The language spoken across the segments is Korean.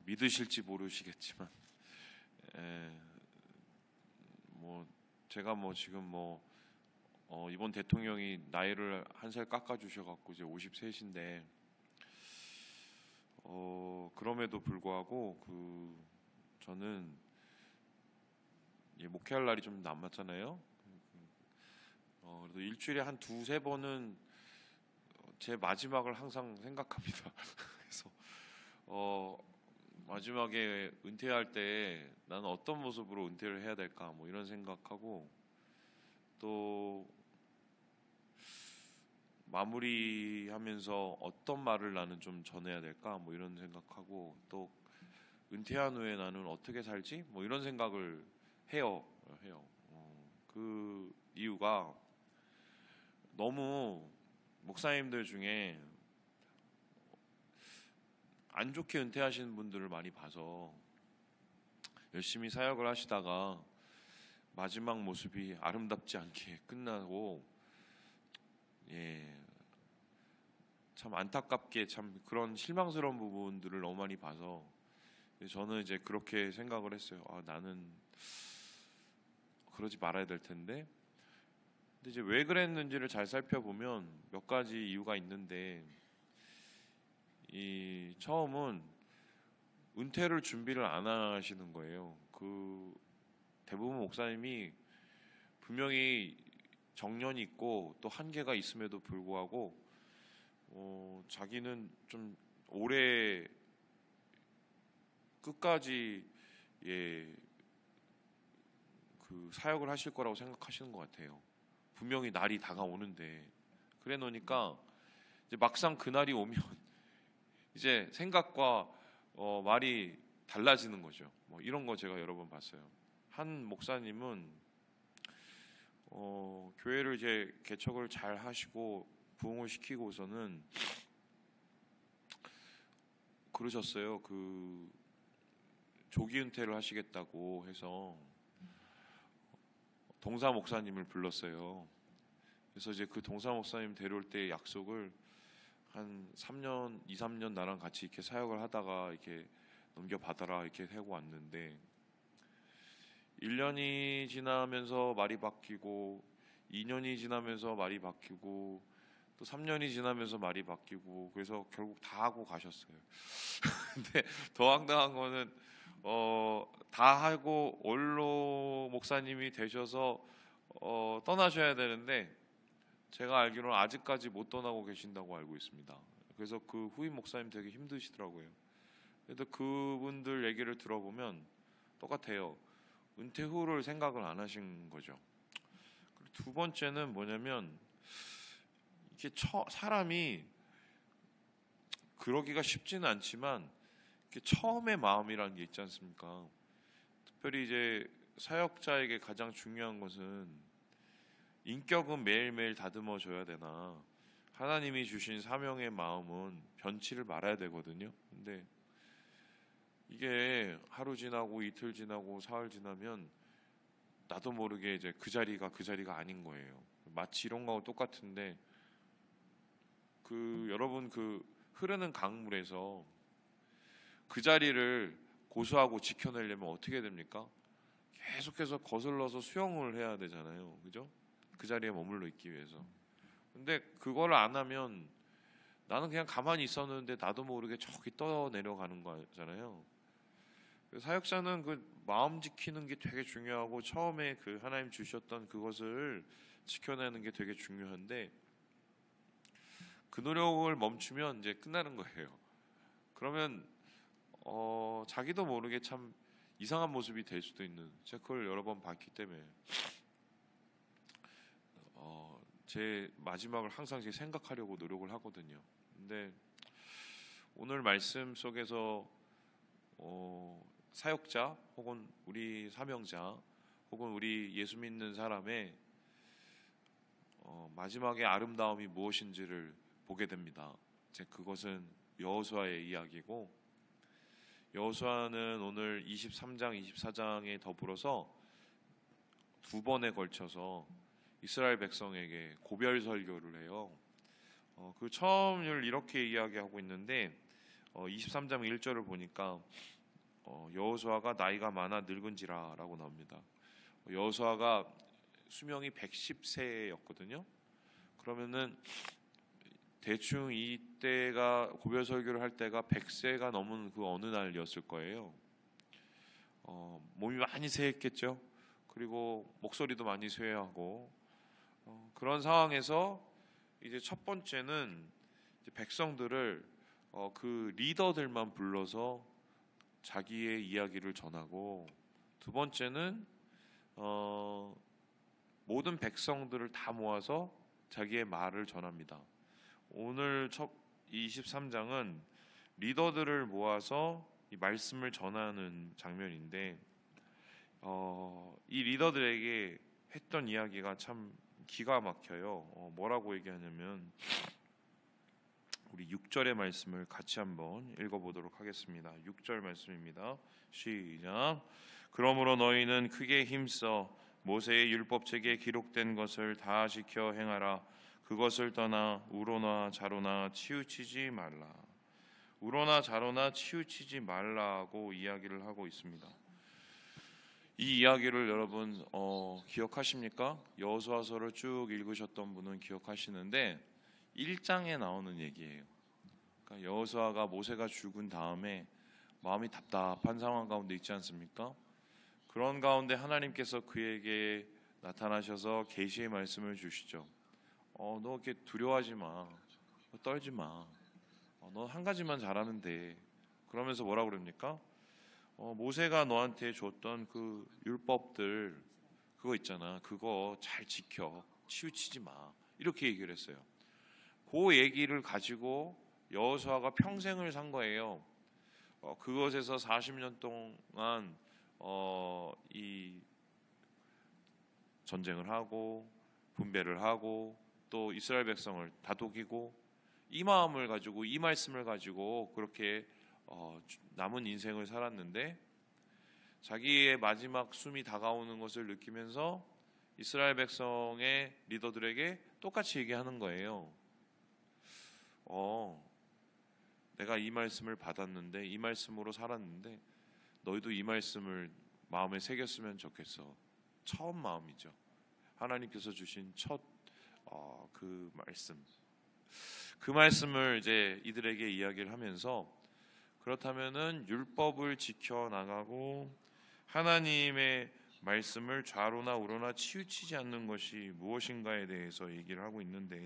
믿으실지 모르시겠지만, 에, 뭐 제가 뭐 지금 이번 대통령이 나이를 한 살 깎아주셔갖고 이제 53인데, 그럼에도 불구하고 저는 목회할 날이 좀 남았잖아요. 그래도 일주일에 한 두세 번은 제 마지막을 항상 생각합니다. 그래서 마지막에 은퇴할 때 나는 어떤 모습으로 은퇴를 해야 될까 뭐 이런 생각하고, 또 마무리하면서 어떤 말을 나는 좀 전해야 될까 뭐 이런 생각하고, 또 은퇴한 후에 나는 어떻게 살지 뭐 이런 생각을 해요. 그 이유가, 너무 목사님들 중에 안 좋게 은퇴하시는 분들을 많이 봐서 열심히 사역을 하시다가 마지막 모습이 아름답지 않게 끝나고, 참 안타깝게 참 그런 실망스러운 부분들을 너무 많이 봐서 저는 이제 그렇게 생각을 했어요. 나는 그러지 말아야 될 텐데. 근데 이제 왜 그랬는지를 잘 살펴보면 몇 가지 이유가 있는데, 처음은 은퇴를 준비를 안 하시는 거예요. 대부분 목사님이 분명히 정년이 있고 또 한계가 있음에도 불구하고 자기는 좀 오래 끝까지 사역을 하실 거라고 생각하시는 것 같아요. 분명히 날이 다가오는데. 그래 놓으니까 이제 막상 그날이 오면 이제 생각과 말이 달라지는 거죠. 뭐 이런 거 제가 여러 번 봤어요. 한 목사님은 교회를 이제 개척을 잘 하시고 부흥을 시키고서는 그러셨어요. 조기 은퇴를 하시겠다고 해서 동사 목사님을 불렀어요. 그래서 이제 그 동사 목사님 데려올 때 약속을 한 3년, 2, 3년 나랑 같이 이렇게 사역을 하다가 이렇게 넘겨받아라 이렇게 하고 왔는데, 1년이 지나면서 말이 바뀌고, 2년이 지나면서 말이 바뀌고, 또 3년이 지나면서 말이 바뀌고, 그래서 결국 다 하고 가셨어요. 근데 더 황당한 거는 다 하고 원로 목사님이 되셔서 떠나셔야 되는데, 제가 알기로는 아직까지 못 떠나고 계신다고 알고 있습니다. 그래서 그 후임 목사님 되게 힘드시더라고요. 그래도 그분들 얘기를 들어보면 똑같아요. 은퇴 후를 생각을 안 하신 거죠. 그리고 두 번째는 뭐냐면, 이게 사람이 그러기가 쉽지는 않지만 처음의 마음이라는 게 있지 않습니까? 특별히 이제 사역자에게 가장 중요한 것은, 인격은 매일매일 다듬어줘야 되나 하나님이 주신 사명의 마음은 변치를 말아야 되거든요. 근데 이게 하루 지나고 이틀 지나고 사흘 지나면 나도 모르게 이제 그 자리가 아닌 거예요. 마치 이런 거하고 똑같은데, 여러분 흐르는 강물에서 그 자리를 고수하고 지켜내려면 어떻게 됩니까? 계속해서 거슬러서 수영을 해야 되잖아요. 그죠? 그 자리에 머물러 있기 위해서. 근데 그걸 안 하면 나는 그냥 가만히 있었는데 나도 모르게 저기 떠내려가는 거잖아요. 사역자는 마음 지키는 게 되게 중요하고, 처음에 하나님 주셨던 그것을 지켜내는 게 되게 중요한데, 그 노력을 멈추면 이제 끝나는 거예요. 그러면 자기도 모르게 참 이상한 모습이 될 수도 있는, 제가 그걸 여러 번 봤기 때문에 제 마지막을 항상 생각하려고 노력을 하거든요. 근데 오늘 말씀 속에서 사역자 혹은 우리 사명자 혹은 우리 예수 믿는 사람의 마지막의 아름다움이 무엇인지를 보게 됩니다. 그것은 여호수아의 이야기고, 여호수아는 오늘 23장, 24장에 더불어서 두 번에 걸쳐서 이스라엘 백성에게 고별 설교를 해요. 그 처음을 이렇게 이야기하고 있는데, 23장 1절을 보니까 여호수아가 나이가 많아 늙은지라라고 나옵니다. 여호수아가 수명이 110세였거든요. 그러면은 대충 이때가 고별 설교를 할 때가 100세가 넘은 그 어느 날이었을 거예요. 몸이 많이 쇠했겠죠. 그리고 목소리도 많이 쇠하고 그런 상황에서 이제 첫 번째는 이제 백성들을 그 리더들만 불러서 자기의 이야기를 전하고, 두 번째는 모든 백성들을 다 모아서 자기의 말을 전합니다. 오늘 첫 23장은 리더들을 모아서 이 말씀을 전하는 장면인데, 이 리더들에게 했던 이야기가 참 기가 막혀요. 뭐라고 얘기하냐면, 우리 6절의 말씀을 같이 한번 읽어보도록 하겠습니다. 6절 말씀입니다. 시작. 그러므로 너희는 크게 힘써 모세의 율법책에 기록된 것을 다 지켜 행하라. 그것을 떠나 우로나 자로나 치우치지 말라. 우로나 자로나 치우치지 말라고 이야기를 하고 있습니다. 이 이야기를 여러분 기억하십니까? 여호수아서를 쭉 읽으셨던 분은 기억하시는데 1장에 나오는 얘기예요. 그러니까 여호수아가 모세가 죽은 다음에 마음이 답답한 상황 가운데 있지 않습니까? 그런 가운데 하나님께서 그에게 나타나셔서 계시의 말씀을 주시죠. 너 이렇게 두려워하지 마, 떨지 마, 너 한 가지만 잘하면 돼. 그러면서 뭐라고 그럽니까? 모세가 너한테 줬던 그 율법들 그거 있잖아, 그거 잘 지켜, 치우치지 마, 이렇게 얘기를 했어요. 그 얘기를 가지고 여호수아가 평생을 산 거예요. 그것에서 40년 동안 이 전쟁을 하고 분배를 하고 또 이스라엘 백성을 다독이고, 이 마음을 가지고 이 말씀을 가지고 그렇게 남은 인생을 살았는데, 자기의 마지막 숨이 다가오는 것을 느끼면서 이스라엘 백성의 리더들에게 똑같이 얘기하는 거예요. 내가 이 말씀을 받았는데, 이 말씀으로 살았는데 너희도 이 말씀을 마음에 새겼으면 좋겠어. 처음 마음이죠. 하나님께서 주신 첫 그 말씀, 그 말씀을 이제 이들에게 이야기를 하면서, 그렇다면은 율법을 지켜 나가고 하나님의 말씀을 좌로나 우로나 치우치지 않는 것이 무엇인가에 대해서 얘기를 하고 있는데,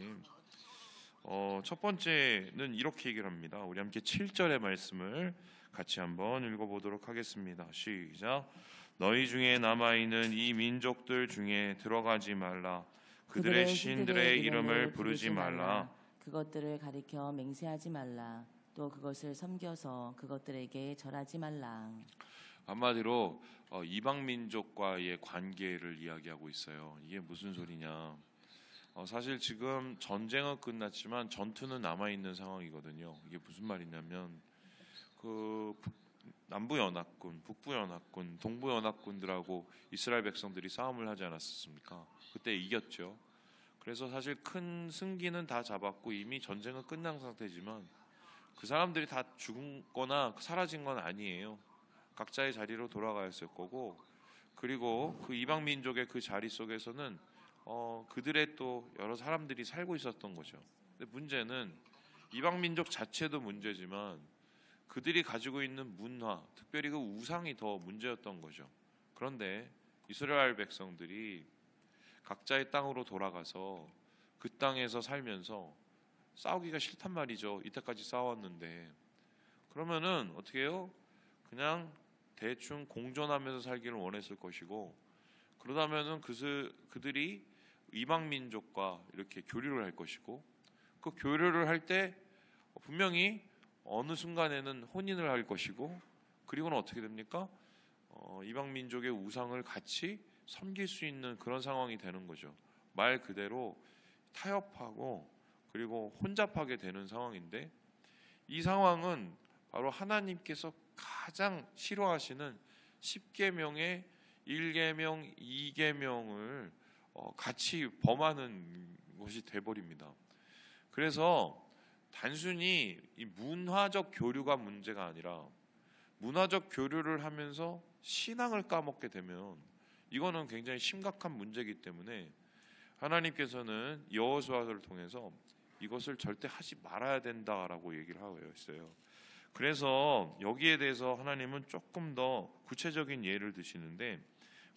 첫 번째는 이렇게 얘기를 합니다. 우리 함께 7절의 말씀을 같이 한번 읽어보도록 하겠습니다. 시작. 너희 중에 남아있는 이 민족들 중에 들어가지 말라. 그들의 신들의 이름을 부르지 말라. 그것들을 가리켜 맹세하지 말라. 또 그것을 섬겨서 그것들에게 절하지 말라. 한마디로 이방 민족과의 관계를 이야기하고 있어요. 이게 무슨 소리냐? 사실 지금 전쟁은 끝났지만 전투는 남아있는 상황이거든요. 이게 무슨 말이냐면 그 남부연합군, 북부연합군, 동부연합군들하고 이스라엘 백성들이 싸움을 하지 않았습니까? 그때 이겼죠. 그래서 사실 큰 승기는 다 잡았고 이미 전쟁은 끝난 상태지만 그 사람들이 다 죽거나 사라진 건 아니에요. 각자의 자리로 돌아가였을 거고, 그리고 그 이방 민족의 그 자리 속에서는 그들의 또 여러 사람들이 살고 있었던 거죠. 근데 문제는 이방 민족 자체도 문제지만 그들이 가지고 있는 문화, 특별히 그 우상이 더 문제였던 거죠. 그런데 이스라엘 백성들이 각자의 땅으로 돌아가서 그 땅에서 살면서 싸우기가 싫단 말이죠. 이때까지 싸웠는데. 그러면은 어떻게 해요? 그냥 대충 공존하면서 살기를 원했을 것이고, 그러다면은 그들이 이방 민족과 이렇게 교류를 할 것이고, 그 교류를 할 때 분명히 어느 순간에는 혼인을 할 것이고, 그리고는 어떻게 됩니까? 이방 민족의 우상을 같이 섬길 수 있는 그런 상황이 되는 거죠. 말 그대로 타협하고 그리고 혼잡하게 되는 상황인데, 이 상황은 바로 하나님께서 가장 싫어하시는 10계명의 1계명, 2계명을 같이 범하는 것이 돼버립니다. 그래서 단순히 이 문화적 교류가 문제가 아니라 문화적 교류를 하면서 신앙을 까먹게 되면 이거는 굉장히 심각한 문제이기 때문에 하나님께서는 여호수아를 통해서 이것을 절대 하지 말아야 된다라고 얘기를 하고 있어요. 그래서 여기에 대해서 하나님은 조금 더 구체적인 예를 드시는데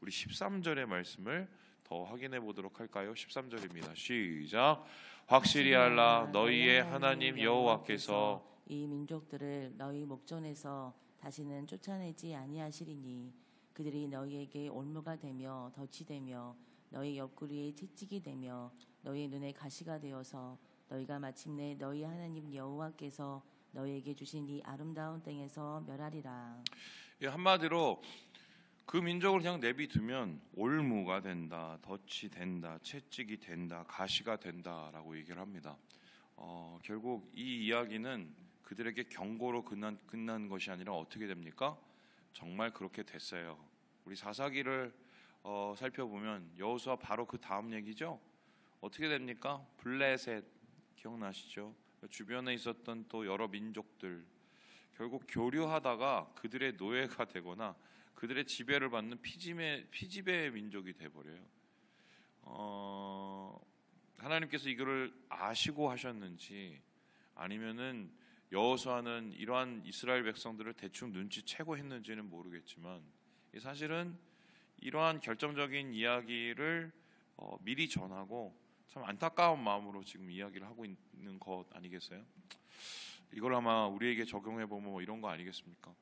우리 13절의 말씀을 더 확인해 보도록 할까요? 13절입니다. 시작. 확실히 알라 너희의 하나님 여호와께서 이 민족들을 너희 목전에서 다시는 쫓아내지 아니하시리니 그들이 너희에게 올무가 되며 덫이 되며 너희 옆구리에 채찍이 되며 너희 눈에 가시가 되어서 너희가 마침내 너희 하나님 여호와께서 너희에게 주신 이 아름다운 땅에서 멸하리라. 한마디로 그 민족을 그냥 내비두면 올무가 된다, 덫이 된다, 채찍이 된다, 가시가 된다라고 얘기를 합니다. 결국 이 이야기는 그들에게 경고로 끝난 것이 아니라 어떻게 됩니까? 정말 그렇게 됐어요. 우리 사사기를 살펴보면 여호수아 바로 그 다음 얘기죠. 어떻게 됩니까? 블레셋 기억나시죠? 주변에 있었던 또 여러 민족들 결국 교류하다가 그들의 노예가 되거나 그들의 지배를 받는 피지배 민족이 돼버려요. 하나님께서 이거를 아시고 하셨는지 아니면은 여호수아는 이러한 이스라엘 백성들을 대충 눈치채고 했는지는 모르겠지만 사실은 이러한 결정적인 이야기를 미리 전하고 참 안타까운 마음으로 지금 이야기를 하고 있는 것 아니겠어요? 이걸 아마 우리에게 적용해 보면 뭐 이런 거 아니겠습니까?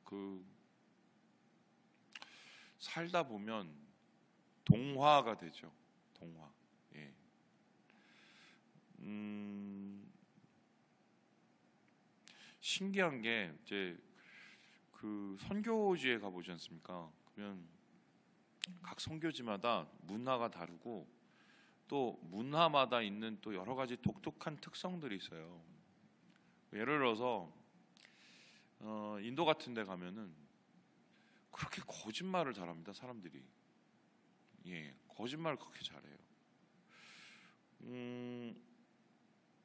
살다 보면 동화가 되죠. 동화. 예. 신기한 게 이제 그 선교지에 가보지 않습니까? 그러면 각 선교지마다 문화가 다르고 또 문화마다 있는 또 여러 가지 독특한 특성들이 있어요. 예를 들어서 인도 같은 데 가면은 그렇게 거짓말을 잘합니다. 사람들이. 예, 거짓말을 그렇게 잘해요.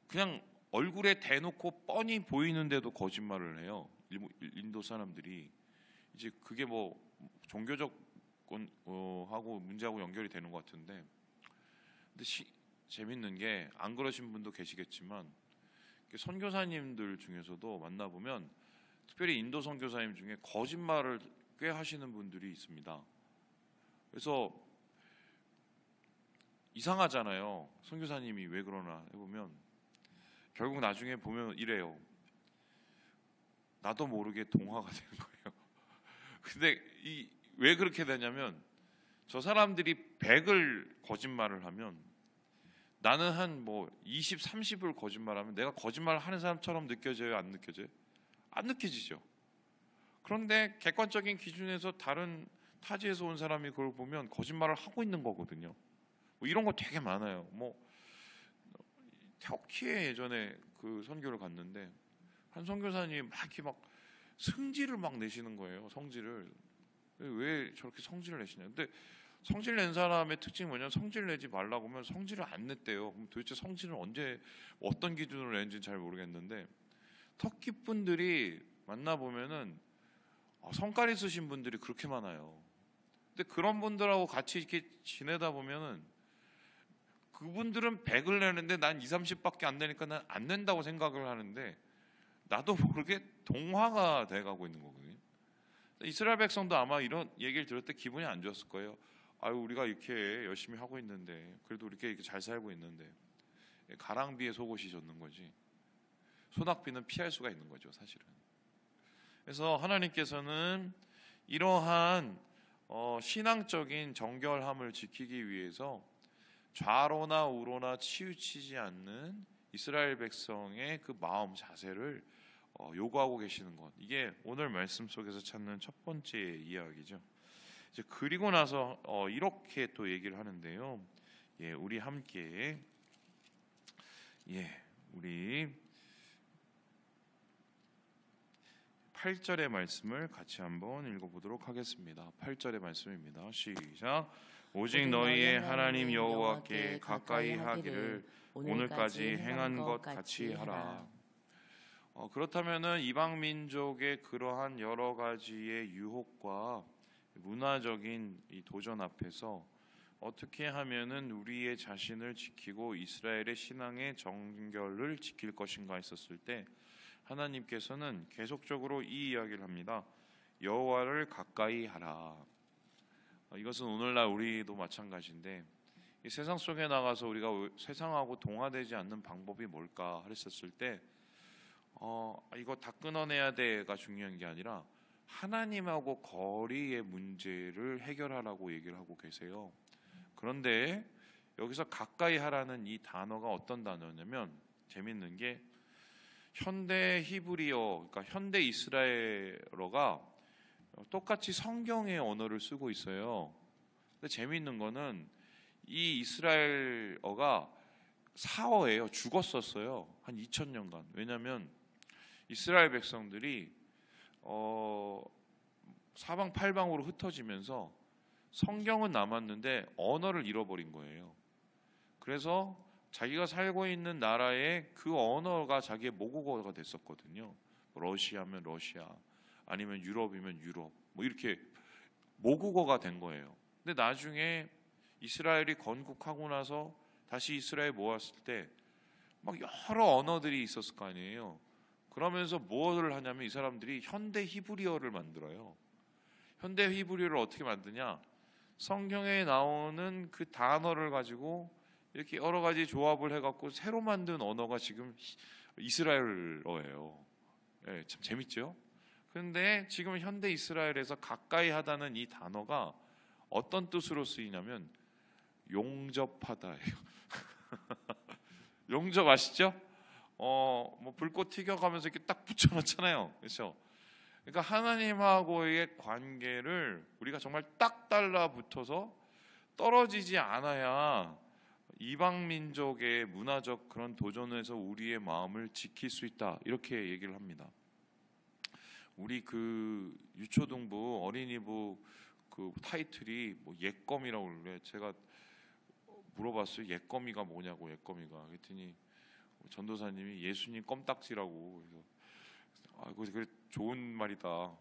그냥 얼굴에 대놓고 뻔히 보이는데도 거짓말을 해요. 인도 사람들이. 이제 그게 뭐 종교적 하고 문제하고 연결이 되는 것 같은데, 근데 재밌는 게 안 그러신 분도 계시겠지만 선교사님들 중에서도 만나보면 특별히 인도 선교사님 중에 거짓말을 꽤 하시는 분들이 있습니다. 그래서 이상하잖아요. 선교사님이 왜 그러나 해보면 결국 나중에 보면 이래요. 나도 모르게 동화가 되는 거예요. 근데 왜 그렇게 되냐면 저 사람들이 100을 거짓말을 하면 나는 한 뭐 20, 30을 거짓말하면 내가 거짓말을 하는 사람처럼 느껴져요? 안 느껴져요? 안 느껴지죠. 그런데 객관적인 기준에서 다른 타지에서 온 사람이 그걸 보면 거짓말을 하고 있는 거거든요. 뭐 이런 거 되게 많아요. 뭐 터키에 예전에 그 선교를 갔는데 한 선교사님이 막 이렇게 막 성질을 막 내시는 거예요. 성질을. 왜 저렇게 성질을 내시냐. 근데 성질 낸 사람의 특징이 뭐냐면 성질 내지 말라고 하면 성질을 안 냈대요. 그럼 도대체 성질을 언제 어떤 기준으로 낸지는 잘 모르겠는데 터키 분들이 만나보면은 성깔 있으신 분들이 그렇게 많아요. 근데 그런 분들하고 같이 이렇게 지내다 보면은 그분들은 100을 내는데 난 2, 30밖에 안 되니까 난 안 낸다고 생각을 하는데 나도 모르게 동화가 돼가고 있는 거거든요. 이스라엘 백성도 아마 이런 얘기를 들을 때 기분이 안 좋았을 거예요. 아유, 우리가 이렇게 열심히 하고 있는데 그래도 이렇게 잘 살고 있는데 가랑비에 속옷이 젖는 거지 소낙비는 피할 수가 있는 거죠, 사실은. 그래서 하나님께서는 이러한 신앙적인 정결함을 지키기 위해서 좌로나 우로나 치우치지 않는 이스라엘 백성의 그 마음 자세를 요구하고 계시는 것, 이게 오늘 말씀 속에서 찾는 첫 번째 이야기죠. 이제 그리고 나서 이렇게 또 얘기를 하는데요. 예, 우리 함께 우리 8절의 말씀을 같이 한번 읽어보도록 하겠습니다. 8절의 말씀입니다. 시작. 오직 너희의 하나님 여호와께 가까이 하기를 오늘까지 행한 것 같이 하라. 그렇다면은 이방 민족의 그러한 여러 가지의 유혹과 문화적인 이 도전 앞에서 어떻게 하면은 우리의 자신을 지키고 이스라엘의 신앙의 정결을 지킬 것인가 했었을 때 하나님께서는 계속적으로 이 이야기를 합니다. 여호와를 가까이 하라. 이것은 오늘날 우리도 마찬가지인데 이 세상 속에 나가서 우리가 세상하고 동화되지 않는 방법이 뭘까 했었을 때 이거 다 끊어내야 돼가 중요한 게 아니라 하나님하고 거리의 문제를 해결하라고 얘기를 하고 계세요. 그런데 여기서 가까이 하라는 이 단어가 어떤 단어냐면 재밌는 게 현대 히브리어, 그러니까 현대 이스라엘어가 똑같이 성경의 언어를 쓰고 있어요. 근데 재밌는 거는 이 이스라엘어가 사어예요. 죽었었어요. 한 2000년간. 왜냐하면 이스라엘 백성들이 사방팔방으로 흩어지면서 성경은 남았는데 언어를 잃어버린 거예요. 그래서 자기가 살고 있는 나라의 그 언어가 자기의 모국어가 됐었거든요. 러시아면 러시아, 아니면 유럽이면 유럽, 뭐 이렇게 모국어가 된 거예요. 근데 나중에 이스라엘이 건국하고 나서 다시 이스라엘 모았을 때 막 여러 언어들이 있었을 거 아니에요. 그러면서 무엇을 하냐면 이 사람들이 현대 히브리어를 만들어요. 현대 히브리어를 어떻게 만드냐? 성경에 나오는 그 단어를 가지고 이렇게 여러 가지 조합을 해갖고 새로 만든 언어가 지금 이스라엘어예요. 네, 참 재밌죠? 그런데 지금 현대 이스라엘에서 가까이 하다는 이 단어가 어떤 뜻으로 쓰이냐면 용접하다예요. 용접 아시죠? 뭐 불꽃 튀겨가면서 이렇게 딱 붙여놓잖아요. 그렇죠? 그러니까 하나님하고의 관계를 우리가 정말 딱 달라붙어서 떨어지지 않아야 이방 민족의 문화적 그런 도전에서 우리의 마음을 지킬 수 있다. 이렇게 얘기를 합니다. 우리 그 유초등부 어린이부 그 타이틀이 뭐 예껌이라고 그래. 제가 물어봤어요. 예껌이가 뭐냐고. 예껌이가 그랬더니 전도사님이 예수님 껌딱지라고. 그래서 그래 좋은 말이다.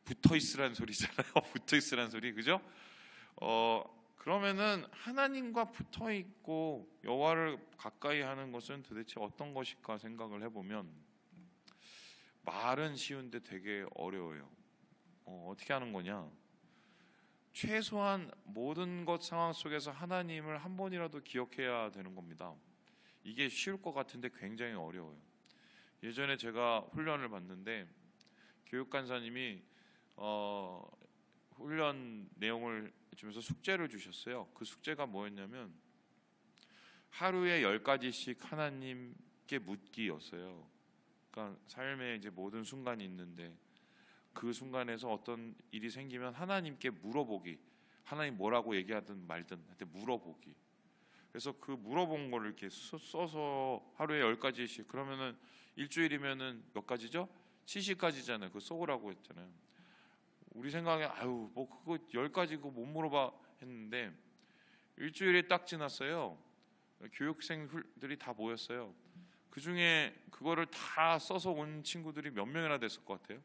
붙어 있으란 소리잖아요. 붙어 있으란 소리, 그죠? 그러면은 하나님과 붙어 있고 여호와를 가까이 하는 것은 도대체 어떤 것일까 생각을 해보면 말은 쉬운데 되게 어려워요. 어떻게 하는 거냐? 최소한 모든 것 상황 속에서 하나님을 한 번이라도 기억해야 되는 겁니다. 이게 쉬울 것 같은데 굉장히 어려워요. 예전에 제가 훈련을 받는데 교육간사님이 훈련 내용을 주면서 숙제를 주셨어요. 그 숙제가 뭐였냐면 하루에 10가지씩 하나님께 묻기였어요. 그러니까 삶에 이제 모든 순간이 있는데 그 순간에서 어떤 일이 생기면 하나님께 물어보기. 하나님 뭐라고 얘기하든 말든 한테 물어보기. 그래서 그 물어본 거를 이렇게 써서 하루에 10가지씩, 그러면은 일주일이면은 몇 가지죠? 70가지잖아요. 그거 써오라고 했잖아요. 우리 생각에 뭐 그거 10가지 그거 못 물어봐 했는데 일주일이 딱 지났어요. 교육생들이 다 모였어요. 그 중에 그거를 다 써서 온 친구들이 몇 명이나 됐을 것 같아요?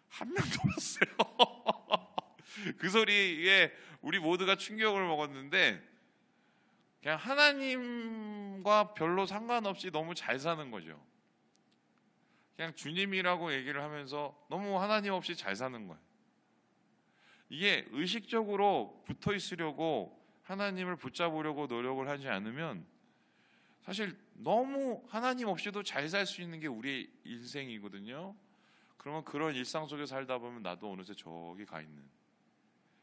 한 명도 없어요. 그 소리에 우리 모두가 충격을 먹었는데 그냥 하나님과 별로 상관없이 너무 잘 사는 거죠. 그냥 주님이라고 얘기를 하면서 너무 하나님 없이 잘 사는 거예요. 이게 의식적으로 붙어 있으려고 하나님을 붙잡으려고 노력을 하지 않으면 사실 너무 하나님 없이도 잘 살 수 있는 게 우리의 인생이거든요. 그러면 그런 일상 속에 살다 보면 나도 어느새 저기 가 있는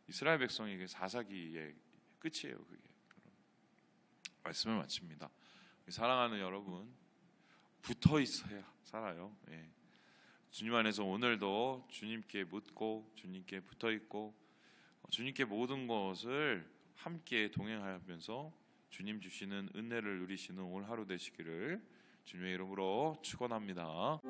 이스라엘 백성에게 사사기의 끝이에요. 그게. 말씀을 마칩니다. 사랑하는 여러분, 붙어 있어야 살아요. 예. 주님 안에서 오늘도 주님께 묻고 주님께 붙어 있고 주님께 모든 것을 함께 동행하면서 주님 주시는 은혜를 누리시는 오늘 하루 되시기를 주님의 이름으로 축원합니다.